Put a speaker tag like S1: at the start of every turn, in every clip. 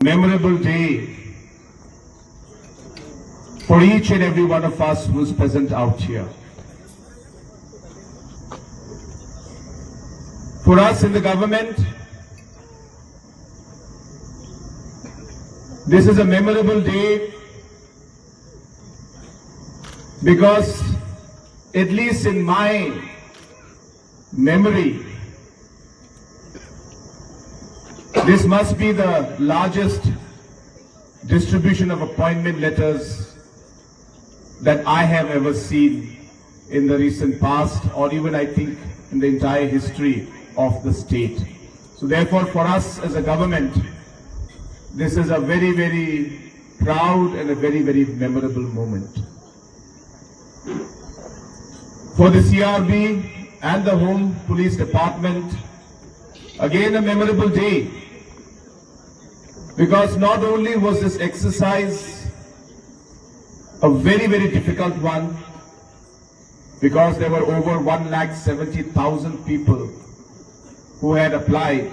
S1: Memorable day for each and every one of us who's present out here. For us in the government, this is a memorable day because, at least in my memory, this must be the largest distribution of appointment letters that I have ever seen in the recent past, or even I think in the entire history of the state. So therefore, for us as a government, this is a very, very proud and a very, very memorable moment. For the CRB and the Home Police Department, again a memorable day, because not only was this exercise a very, very difficult one, because there were over 1,70,000 people who had applied,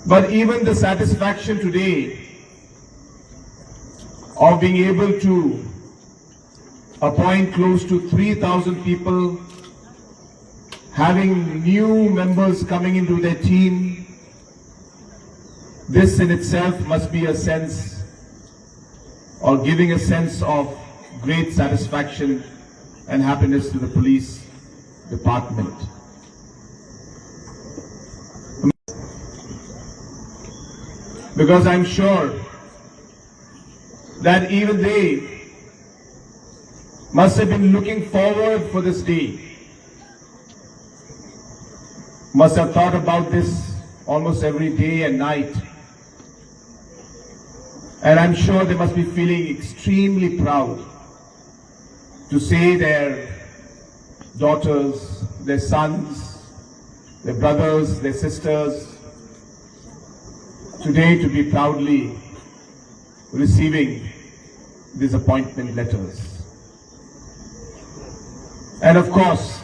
S1: but even the satisfaction today of being able to appoint close to 3,000 people, having new members coming into their team, this in itself must be a sense, or giving a sense of great satisfaction and happiness to the police department. Because I'm sure that even they must have been looking forward for this day, must have thought about this almost every day and night. And I'm sure they must be feeling extremely proud to see their daughters, their sons, their brothers, their sisters, today to be proudly receiving these appointment letters. And of course,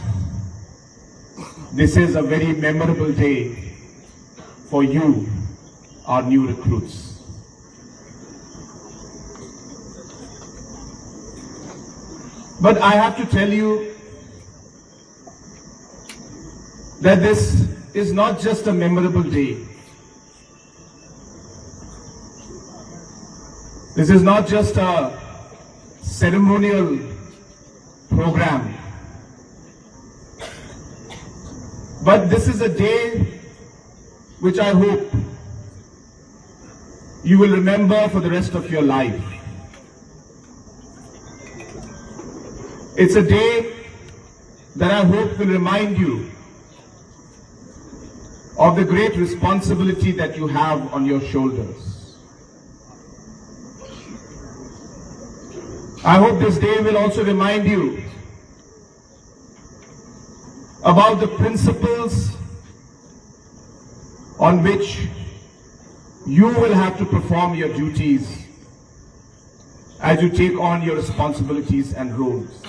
S1: this is a very memorable day for you, our new recruits. But I have to tell you that this is not just a memorable day. This is not just a ceremonial program, but this is a day which I hope you will remember for the rest of your life. It's a day that I hope will remind you of the great responsibility that you have on your shoulders. I hope this day will also remind you about the principles on which you will have to perform your duties as you take on your responsibilities and roles.